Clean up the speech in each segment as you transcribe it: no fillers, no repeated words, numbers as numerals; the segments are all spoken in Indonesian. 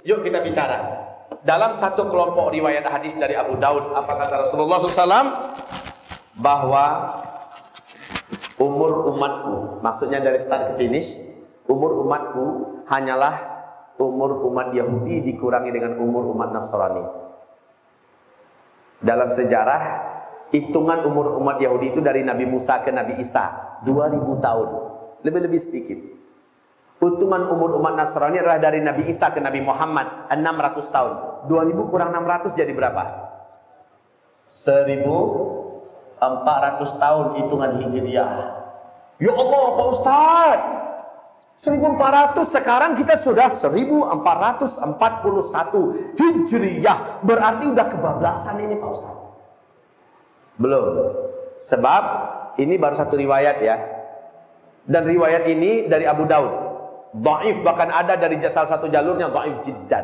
Yuk kita bicara. Dalam satu kelompok riwayat hadis dari Abu Daud, apa kata Rasulullah SAW? Bahwa umur umatku, maksudnya dari start ke finish, umur umatku hanyalah umur umat Yahudi dikurangi dengan umur umat Nasrani. Dalam sejarah, hitungan umur umat Yahudi itu dari Nabi Musa ke Nabi Isa 2000 tahun, lebih-lebih sedikit. Hitungan umur umat Nasrani adalah dari Nabi Isa ke Nabi Muhammad 600 tahun. 2000 kurang 600 jadi berapa? 1400 tahun hitungan Hijriah. Ya Allah Pak Ustaz, 1400, sekarang kita sudah 1441 Hijriah. Berarti udah kebablasan ini Pak Ustaz. Belum. Sebab ini baru satu riwayat ya. Dan riwayat ini dari Abu Daud. Dhaif, bahkan ada dari salah satu jalurnya dhaif jiddan.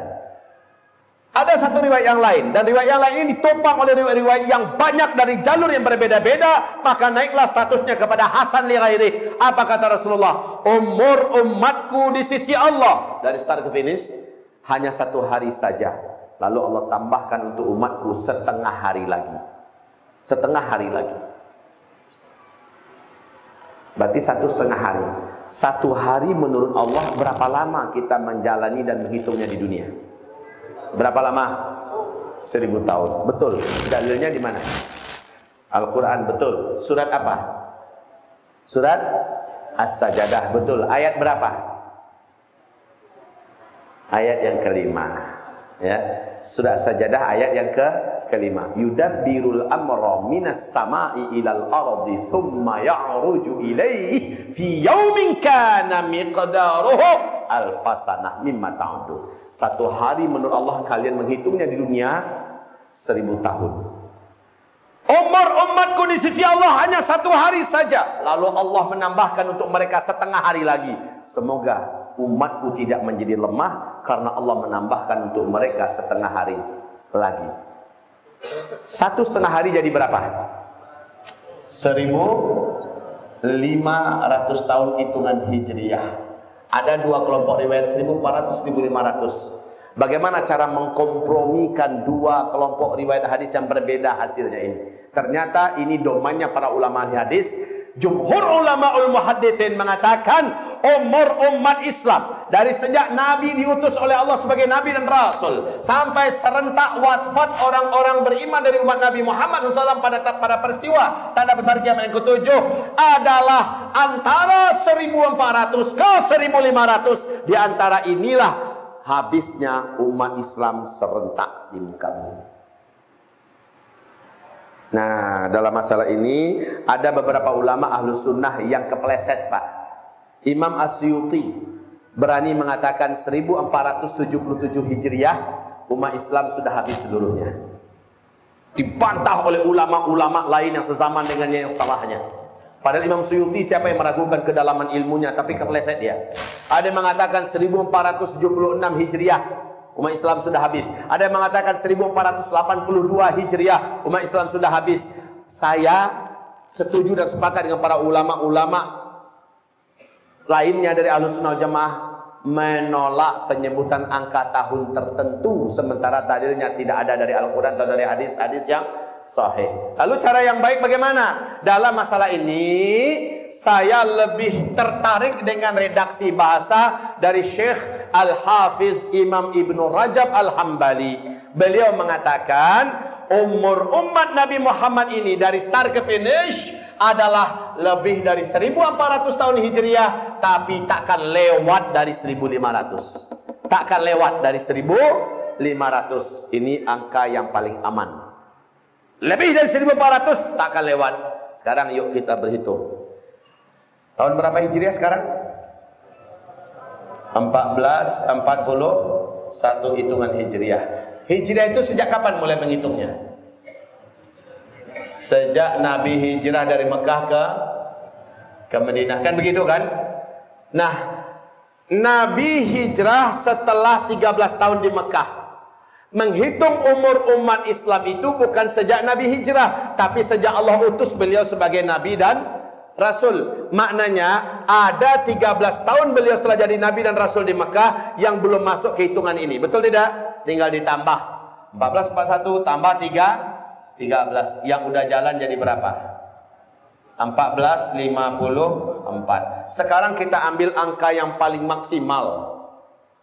Ada satu riwayat yang lain, dan riwayat yang lain ini ditopang oleh riwayat yang banyak dari jalur yang berbeda-beda, maka naiklah statusnya kepada hasan li ghairi. Apa kata Rasulullah? Umur umatku di sisi Allah dari start ke finish hanya 1 hari saja. Lalu Allah tambahkan untuk umatku setengah hari lagi. Setengah hari lagi. Berarti 1,5 hari. 1 hari menurut Allah berapa lama kita menjalani dan menghitungnya di dunia? Berapa lama? 1000 tahun. Betul. Dalilnya di mana? Al-Quran, betul. Surat apa? Surat As-Sajdah, betul. Ayat berapa? Ayat yang kelima. Ya. Surat As-Sajdah ayat yang kelima. Yudabbirul amra minas sama'i ilal ardi thumma ya'ruju ilaihi fi yaumin kana miqdaruhu alfasanah mimma ta'udu. 1 hari menurut Allah kalian menghitungnya di dunia 1000 tahun. Umur umatku di sisi Allah hanya 1 hari saja. Lalu Allah menambahkan untuk mereka setengah hari lagi. Semoga umatku tidak menjadi lemah karena Allah menambahkan untuk mereka setengah hari lagi. 1,5 hari jadi berapa? 1500 tahun hitungan Hijriah. Ada 2 kelompok riwayat 1400, 1500. Bagaimana cara mengkompromikan 2 kelompok riwayat hadis yang berbeda hasilnya ini? Ternyata ini domainnya para ulama hadis. Jumhur ulamaul muhadditsin mengatakan umur umat Islam dari sejak Nabi diutus oleh Allah sebagai Nabi dan Rasul sampai serentak wafat orang-orang beriman dari umat Nabi Muhammad SAW pada peristiwa tanda besar kiamat yang ke-7 adalah antara 1400 ke 1500. Di antara inilah habisnya umat Islam serentak di muka bumi. Nah, dalam masalah ini ada beberapa ulama ahlus sunnah yang kepleset Pak. Imam Asyuti berani mengatakan 1477 Hijriah umat Islam sudah habis seluruhnya. Dibantah oleh ulama-ulama lain yang sezaman dengannya yang setelahnya. Padahal Imam Suyuti siapa yang meragukan kedalaman ilmunya, tapi kepleset dia. Ada yang mengatakan 1476 Hijriah umat Islam sudah habis. Ada yang mengatakan 1482 Hijriah umat Islam sudah habis. Saya setuju dan sepakat dengan para ulama-ulama lainnya dari Ahlus Sunnah Jamaah menolak penyebutan angka tahun tertentu sementara dalilnya tidak ada dari Al-Quran atau dari hadis-hadis yang sahih. Lalu cara yang baik bagaimana? Dalam masalah ini saya lebih tertarik dengan redaksi bahasa dari Syekh Al-Hafiz Imam Ibnu Rajab Al-Hambali. Beliau mengatakan umur umat Nabi Muhammad ini dari start ke finish adalah lebih dari 1400 tahun Hijriah, tapi takkan lewat dari 1500. Takkan lewat dari 1500. Ini angka yang paling aman. Lebih dari 1400 takkan lewat. Sekarang yuk kita berhitung. Tahun berapa Hijriah sekarang? 1441 hitungan Hijriah. Hijriah itu sejak kapan mulai menghitungnya? Sejak Nabi hijrah dari Mekah ke Madinah, kan begitu kan? Nah, Nabi hijrah setelah 13 tahun di Mekah. Menghitung umur umat Islam itu bukan sejak Nabi hijrah, tapi sejak Allah utus beliau sebagai Nabi dan Rasul. Maknanya ada 13 tahun beliau setelah jadi Nabi dan Rasul di Mekah yang belum masuk ke hitungan ini. Betul tidak? Tinggal ditambah 14, 41 tambah 3, 13. Yang udah jalan jadi berapa? 14, 54. Sekarang kita ambil angka yang paling maksimal,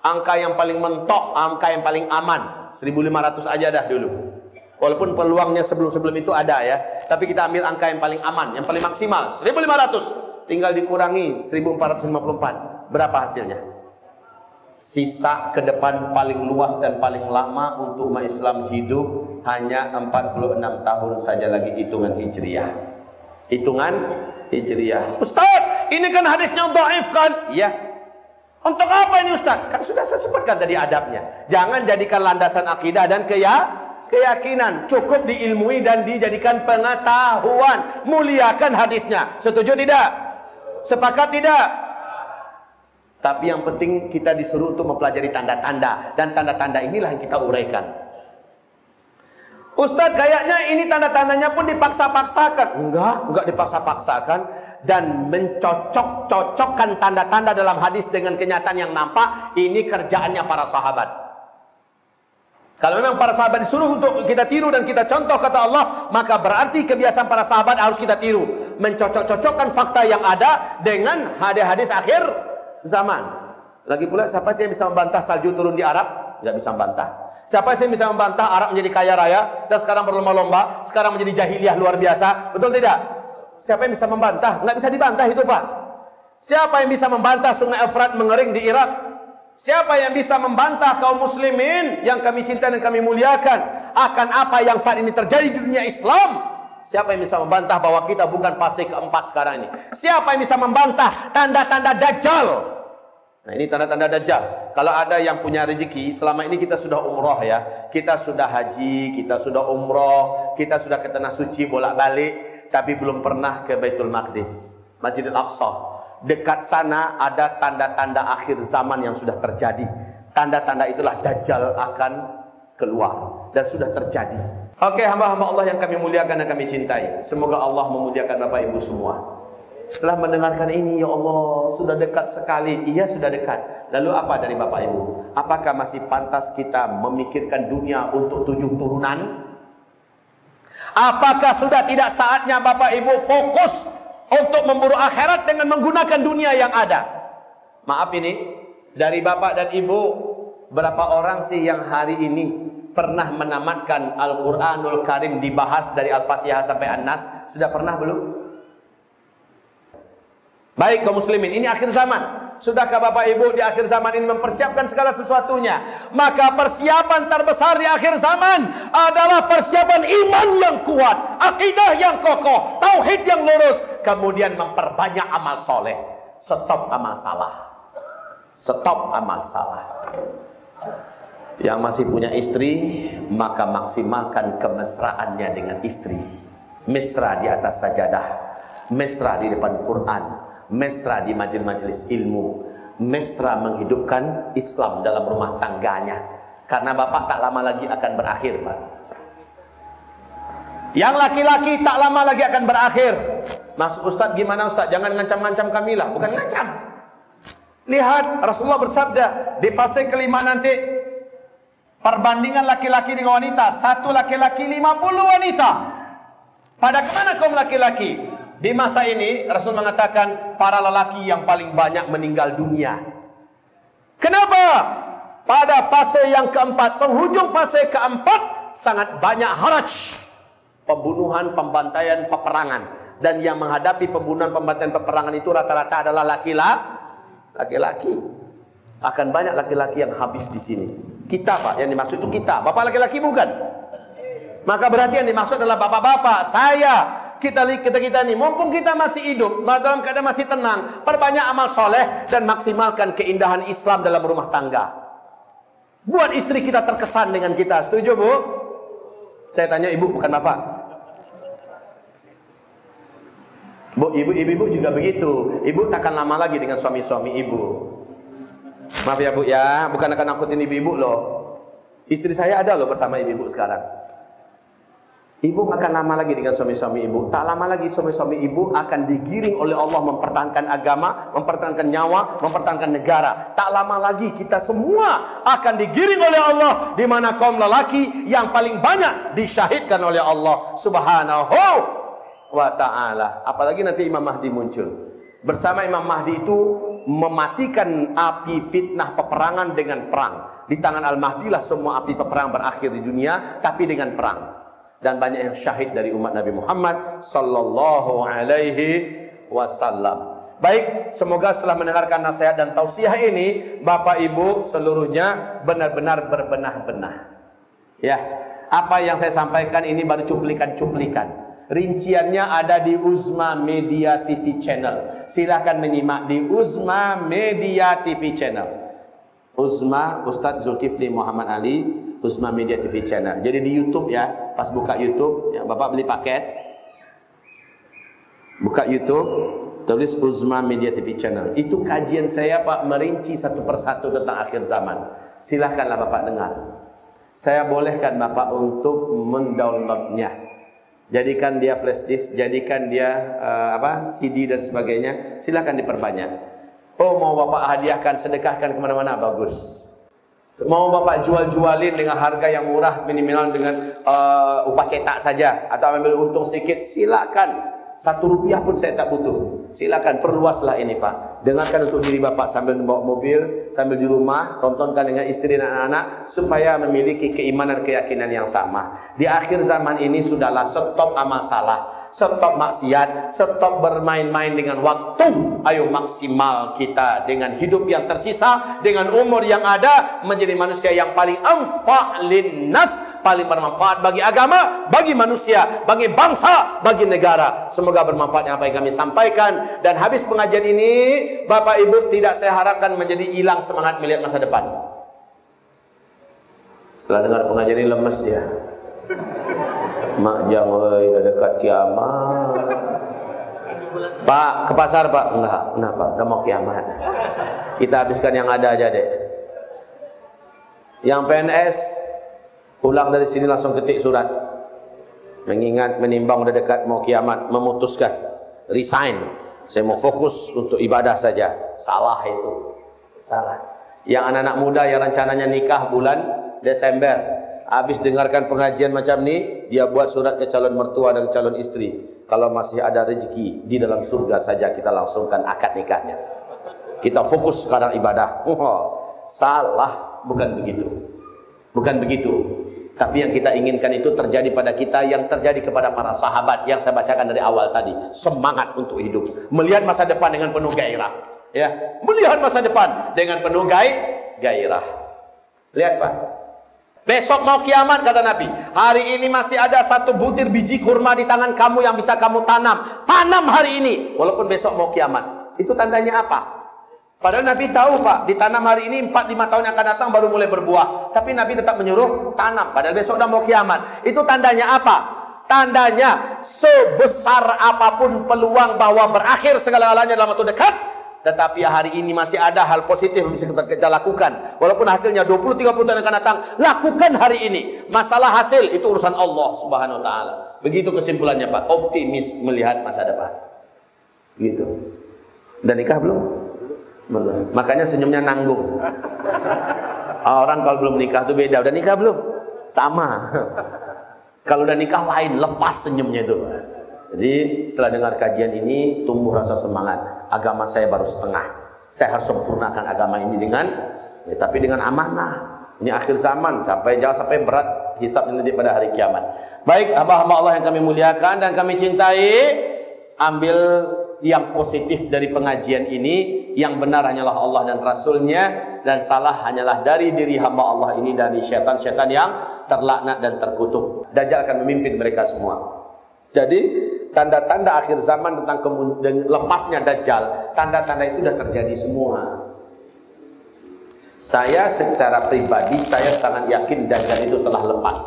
angka yang paling mentok, angka yang paling aman. 1500 aja dah dulu. Walaupun peluangnya sebelum-sebelum itu ada ya, tapi kita ambil angka yang paling aman, yang paling maksimal, 1500. Tinggal dikurangi 1454. Berapa hasilnya? Sisa ke depan paling luas dan paling lama untuk umat Islam hidup hanya 46 tahun saja lagi hitungan Hijriah. Hitungan Hijriah. Ustaz, ini kan hadisnya dhaif kan? Iya. Untuk apa ini Ustaz? Kan sudah saya sebutkan tadi adabnya. Jangan jadikan landasan akidah dan keyakinan, cukup diilmui dan dijadikan pengetahuan. Muliakan hadisnya. Setuju tidak? Sepakat tidak? Tapi yang penting kita disuruh untuk mempelajari tanda-tanda, dan tanda-tanda inilah yang kita uraikan. Ustadz, kayaknya ini tanda-tandanya pun dipaksa-paksakan. Enggak dipaksa-paksakan. Dan mencocok-cocokkan tanda-tanda dalam hadis dengan kenyataan yang nampak, ini kerjaannya para sahabat. Kalau memang para sahabat disuruh untuk kita tiru dan kita contoh kata Allah, maka berarti kebiasaan para sahabat harus kita tiru. Mencocok-cocokkan fakta yang ada dengan hadis-hadis akhir zaman. Lagi pula, siapa sih yang bisa membantah salju turun di Arab? Tidak bisa membantah. Siapa sih yang bisa membantah Arab menjadi kaya raya dan sekarang berlomba-lomba, sekarang menjadi jahiliyah luar biasa? Betul tidak? Siapa yang bisa membantah? Nggak bisa dibantah itu Pak. Siapa yang bisa membantah Sungai Efrat mengering di Irak? Siapa yang bisa membantah kaum muslimin yang kami cinta dan kami muliakan akan apa yang saat ini terjadi di dunia Islam? Siapa yang bisa membantah bahwa kita bukan fase keempat sekarang ini? Siapa yang bisa membantah tanda-tanda Dajjal? Nah, ini tanda-tanda Dajjal. Kalau ada yang punya rezeki, selama ini kita sudah umroh ya, kita sudah haji, kita sudah umroh, kita sudah ke tanah suci bolak-balik, tapi belum pernah ke Baitul Maqdis, Masjidil Aqsa. Dekat sana ada tanda-tanda akhir zaman yang sudah terjadi. Tanda-tanda itulah Dajjal akan keluar dan sudah terjadi. Oke, hamba-hamba Allah yang kami muliakan dan kami cintai, semoga Allah memuliakan Bapak Ibu semua. Setelah mendengarkan ini, ya Allah, sudah dekat sekali. Iya, sudah dekat. Lalu apa dari Bapak Ibu? Apakah masih pantas kita memikirkan dunia untuk 7 turunan? Apakah sudah tidak saatnya Bapak Ibu fokus untuk memburu akhirat dengan menggunakan dunia yang ada? Maaf ini, dari Bapak dan Ibu, berapa orang sih yang hari ini pernah menamatkan Al-Quranul Karim dibahas dari Al-Fatihah sampai An-Nas? Sudah pernah belum? Baik kaum muslimin, ini akhir zaman. Sudahkah Bapak Ibu di akhir zaman ini mempersiapkan segala sesuatunya? Maka persiapan terbesar di akhir zaman adalah persiapan iman yang kuat, akidah yang kokoh, tauhid yang lurus, kemudian memperbanyak amal soleh. Stop amal salah. Stop amal salah. Yang masih punya istri, maka maksimalkan kemesraannya dengan istri. Mesra di atas sajadah, mesra di depan Quran, mesra di majelis-majelis ilmu, mesra menghidupkan Islam dalam rumah tangganya. Karena Bapak tak lama lagi akan berakhir, Pak. Yang laki-laki tak lama lagi akan berakhir. Maksud Ustaz gimana Ustaz? Jangan ngancam-ngancam kami lah. Bukan ngancam. Lihat, Rasulullah bersabda, di fase kelima nanti, perbandingan laki-laki dengan wanita, 1 laki-laki 50 wanita. Pada kemana kaum laki-laki? Di masa ini Rasul mengatakan para lelaki yang paling banyak meninggal dunia. Kenapa? Pada fase yang keempat, penghujung fase keempat, sangat banyak haraj, pembunuhan, pembantaian, peperangan. Dan yang menghadapi pembunuhan, pembantaian, peperangan itu rata-rata adalah laki-laki. Akan banyak laki-laki yang habis di sini. Kita Pak, yang dimaksud itu kita. Bapak laki-laki bukan? Maka berarti yang dimaksud adalah bapak-bapak, saya. Kita ini, mumpung kita masih hidup, dalam keadaan masih tenang, perbanyak amal soleh dan maksimalkan keindahan Islam dalam rumah tangga. Buat istri kita terkesan dengan kita. Setuju Bu? Saya tanya Ibu, bukan Bapak. Bu, ibu juga begitu. Ibu takkan lama lagi dengan suami-suami Ibu. Maaf ya Bu ya, bukan akan nakutin ibu-ibu loh. Istri saya ada loh bersama ibu-ibu sekarang. Ibu akan lama lagi dengan suami-suami ibu. Tak lama lagi suami-suami ibu akan digiring oleh Allah mempertahankan agama, mempertahankan nyawa, mempertahankan negara. Tak lama lagi kita semua akan digiring oleh Allah, di mana kaum lelaki yang paling banyak disyahidkan oleh Allah Subhanahu wa ta'ala. Apalagi nanti Imam Mahdi muncul. Bersama Imam Mahdi itu mematikan api fitnah peperangan dengan perang. Di tangan Al-Mahdi lah semua api peperangan berakhir di dunia, tapi dengan perang. Dan banyak yang syahid dari umat Nabi Muhammad sallallahu alaihi wasallam. Baik, semoga setelah mendengarkan nasihat dan tausiah ini, Bapak Ibu seluruhnya benar-benar berbenah-benah. Ya, apa yang saya sampaikan ini baru cuplikan-cuplikan. Rinciannya ada di Uzma Media TV Channel. Silahkan menyimak di Uzma Media TV Channel. Uzma Ustadz Zulkifli Muhammad Ali, Uzma Media TV Channel. Jadi di YouTube ya, pas buka YouTube, ya, Bapak beli paket, buka YouTube, tulis Uzma Media TV Channel. Itu kajian saya Pak, merinci satu persatu tentang akhir zaman. Silahkanlah Bapak dengar. Saya bolehkan Bapak untuk mendownloadnya. Jadikan dia flash disk, jadikan dia CD dan sebagainya. Silahkan diperbanyak. Oh, mau Bapak hadiahkan, sedekahkan kemana-mana, bagus. Mau Bapak jual-jualin dengan harga yang murah, minimal dengan upah cetak saja, atau ambil untung sedikit, silakan. 1 rupiah pun saya tak butuh. Silakan, perluaslah ini Pak. Dengarkan untuk diri Bapak sambil membawa mobil, sambil di rumah, tontonkan dengan istri dan anak-anak, supaya memiliki keimanan, keyakinan yang sama. Di akhir zaman ini sudahlah, stop amal salah, stop maksiat, stop bermain-main dengan waktu. Ayo maksimal kita dengan hidup yang tersisa, dengan umur yang ada, menjadi manusia yang paling anfa' linnas, paling bermanfaat bagi agama, bagi manusia, bagi bangsa, bagi negara. Semoga bermanfaat yang apa yang kami sampaikan. Dan habis pengajian ini, Bapak Ibu tidak saya harapkan menjadi hilang semangat melihat masa depan. Setelah dengar pengajian ini lemes dia. Mak jangan, udah dekat kiamat. Pak, ke pasar Pak? Enggak, kenapa? Udah mau kiamat. Kita habiskan yang ada aja deh. Yang PNS pulang dari sini langsung ketik surat, mengingat menimbang udah dekat mau kiamat, memutuskan resign, saya mau fokus untuk ibadah saja. Salah itu, salah. Yang anak-anak muda yang rencananya nikah bulan Desember, habis dengarkan pengajian macam ni, dia buat surat ke calon mertua dan calon istri, kalau masih ada rezeki di dalam surga saja kita langsungkan akad nikahnya, kita fokus sekarang ibadah. Salah, bukan begitu, bukan begitu. Tapi yang kita inginkan itu terjadi pada kita, yang terjadi kepada para sahabat yang saya bacakan dari awal tadi. Semangat untuk hidup, melihat masa depan dengan penuh gairah, ya, melihat masa depan dengan penuh gairah. Lihat Pak, besok mau kiamat kata Nabi. Hari ini masih ada 1 butir biji kurma di tangan kamu yang bisa kamu tanam. Tanam hari ini, walaupun besok mau kiamat. Itu tandanya apa? Padahal Nabi tahu Pak, ditanam hari ini 4-5 tahun yang akan datang baru mulai berbuah. Tapi Nabi tetap menyuruh tanam, padahal besok udah mau kiamat. Itu tandanya apa? Tandanya sebesar apapun peluang bahwa berakhir segala-galanya dalam waktu dekat, tetapi hari ini masih ada hal positif yang bisa kita lakukan. Walaupun hasilnya 20-30 tahun yang akan datang, lakukan hari ini. Masalah hasil itu urusan Allah Subhanahu wa ta'ala. Begitu kesimpulannya Pak, optimis melihat masa depan. Gitu. Dan nikah belum? Belum. Makanya senyumnya nanggung. Orang kalau belum nikah itu beda. Udah nikah belum? Sama. Kalau udah nikah lain, lepas senyumnya itu. Jadi setelah dengar kajian ini, tumbuh rasa semangat. Agama saya baru setengah. Saya harus sempurnakan agama ini dengan, tapi dengan amanah. Ini akhir zaman, jangan sampai berat hisabnya nanti pada hari kiamat. Baik, hamba-hamba Allah yang kami muliakan dan kami cintai, ambil yang positif dari pengajian ini. Yang benar hanyalah Allah dan Rasulnya, dan salah hanyalah dari diri hamba Allah ini, dari syaitan-syaitan yang terlaknat dan terkutuk. Dajjal akan memimpin mereka semua. Jadi tanda-tanda akhir zaman tentang lepasnya Dajjal, tanda-tanda itu sudah terjadi semua. Saya secara pribadi, saya sangat yakin Dajjal itu telah lepas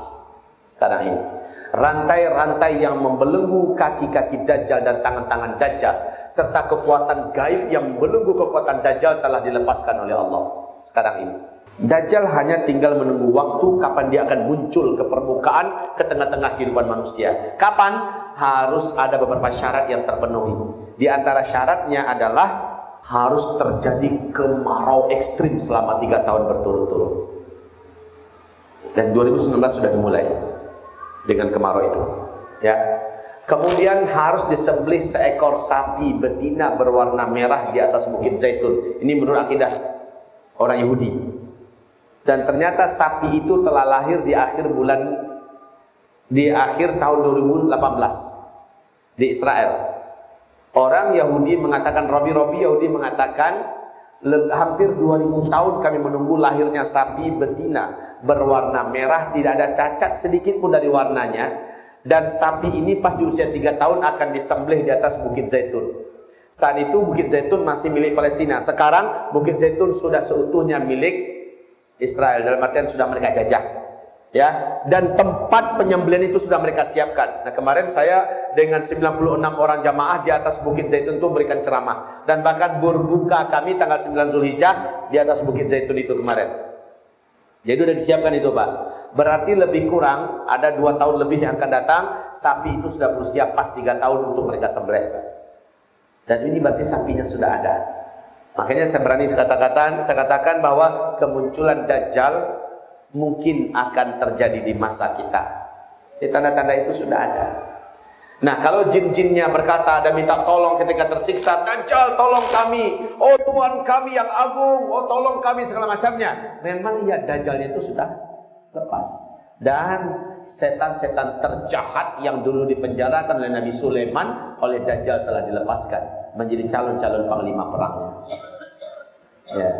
sekarang ini. Rantai-rantai yang membelenggu kaki-kaki Dajjal dan tangan-tangan Dajjal, serta kekuatan gaib yang membelenggu kekuatan Dajjal telah dilepaskan oleh Allah sekarang ini. Dajjal hanya tinggal menunggu waktu kapan dia akan muncul ke permukaan, ke tengah-tengah kehidupan manusia. Kapan? Harus ada beberapa syarat yang terpenuhi. Di antara syaratnya adalah harus terjadi kemarau ekstrim selama 3 tahun berturut-turut. Dan 2019 sudah dimulai dengan kemarau itu. Ya. Kemudian harus disembelih seekor sapi betina berwarna merah di atas Bukit Zaitun. Ini menurut akidah orang Yahudi. Dan ternyata sapi itu telah lahir di akhir tahun 2018 di Israel. Orang Yahudi mengatakan, Robi Yahudi mengatakan, hampir 2000 tahun kami menunggu lahirnya sapi betina berwarna merah, tidak ada cacat sedikit pun dari warnanya. Dan sapi ini pas di usia 3 tahun akan disembelih di atas Bukit Zaitun. Saat itu Bukit Zaitun masih milik Palestina. Sekarang Bukit Zaitun sudah seutuhnya milik Israel, dalam artian sudah mereka jajah, ya. Dan tempat penyembelihan itu sudah mereka siapkan. Nah, kemarin saya dengan 96 orang jamaah di atas Bukit Zaitun itu memberikan ceramah, dan bahkan berbuka kami tanggal 9 Zulhijjah di atas Bukit Zaitun itu kemarin. Jadi sudah disiapkan itu, Pak. Berarti lebih kurang ada 2 tahun lebih yang akan datang, sapi itu sudah berusia pas 3 tahun untuk mereka sembelih, Pak. Dan ini berarti sapinya sudah ada. Makanya saya berani katakan bahwa kemunculan Dajjal mungkin akan terjadi di masa kita. Di tanda-tanda itu sudah ada. Nah, kalau jin-jinnya berkata dan minta tolong ketika tersiksa, Dajjal tolong kami, oh Tuhan kami yang agung, oh tolong kami, segala macamnya. Memang iya, Dajjalnya itu sudah lepas. Dan setan-setan terjahat yang dulu dipenjarakan oleh Nabi Sulaiman, oleh Dajjal telah dilepaskan menjadi calon-calon panglima perangnya. Ya.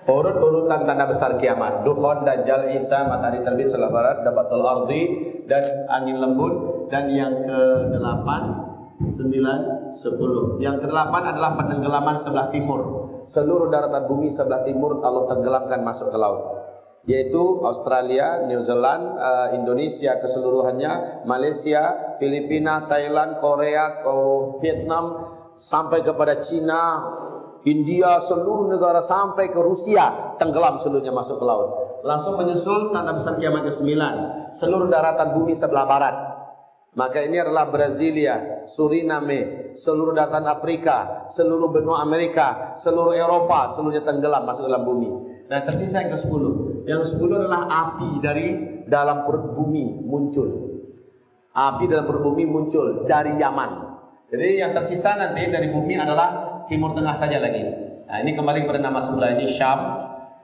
Urut-urutan tanda besar kiamat: Dukhon, Dajjal, Isa, matahari terbit sebelah barat, Dabatul Ardi, dan angin lembut. Dan yang ke-8, 9, 10. Yang ke-8 adalah penenggelaman sebelah timur. Seluruh daratan bumi sebelah timur Allah tenggelamkan masuk ke laut, yaitu Australia, New Zealand, Indonesia keseluruhannya, Malaysia, Filipina, Thailand, Korea, Vietnam, sampai kepada Cina, India, seluruh negara sampai ke Rusia, tenggelam seluruhnya masuk ke laut. Langsung menyusul tanda besar kiamat ke-9, seluruh daratan bumi sebelah barat. Maka ini adalah Brasilia, Suriname, seluruh daratan Afrika, seluruh benua Amerika, seluruh Eropa, seluruhnya tenggelam masuk dalam bumi. Nah, tersisa yang ke-10. Yang 10 adalah api dari dalam perut bumi muncul. Api dalam perut bumi muncul dari Yaman. Jadi yang tersisa nanti dari bumi adalah Timur Tengah saja lagi. Nah, ini kembali kepada nama sebelah, ini Syam,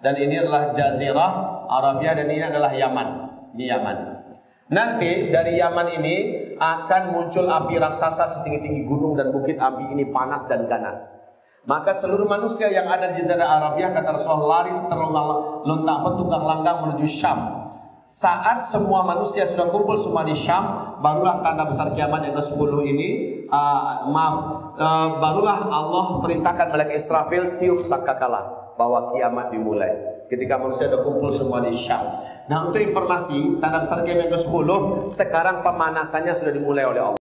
dan ini adalah Jazirah Arabia, dan ini adalah Yaman. Ini Yaman. Nanti dari Yaman ini akan muncul api raksasa setinggi-tinggi gunung dan bukit. Api ini panas dan ganas. Maka seluruh manusia yang ada di Jazirah Arabia, kata Rasulullah, lari terlontar tunggang langgang menuju Syam. Saat semua manusia sudah kumpul semua di Syam, barulah tanda besar kiamat yang ke-10 ini, barulah Allah perintahkan malaikat Israfil tiup sangkakala bahwa kiamat dimulai. Ketika manusia sudah kumpul semua di Syam. Nah, untuk informasi, tanda besar kiamat yang ke-10 sekarang pemanasannya sudah dimulai oleh Allah.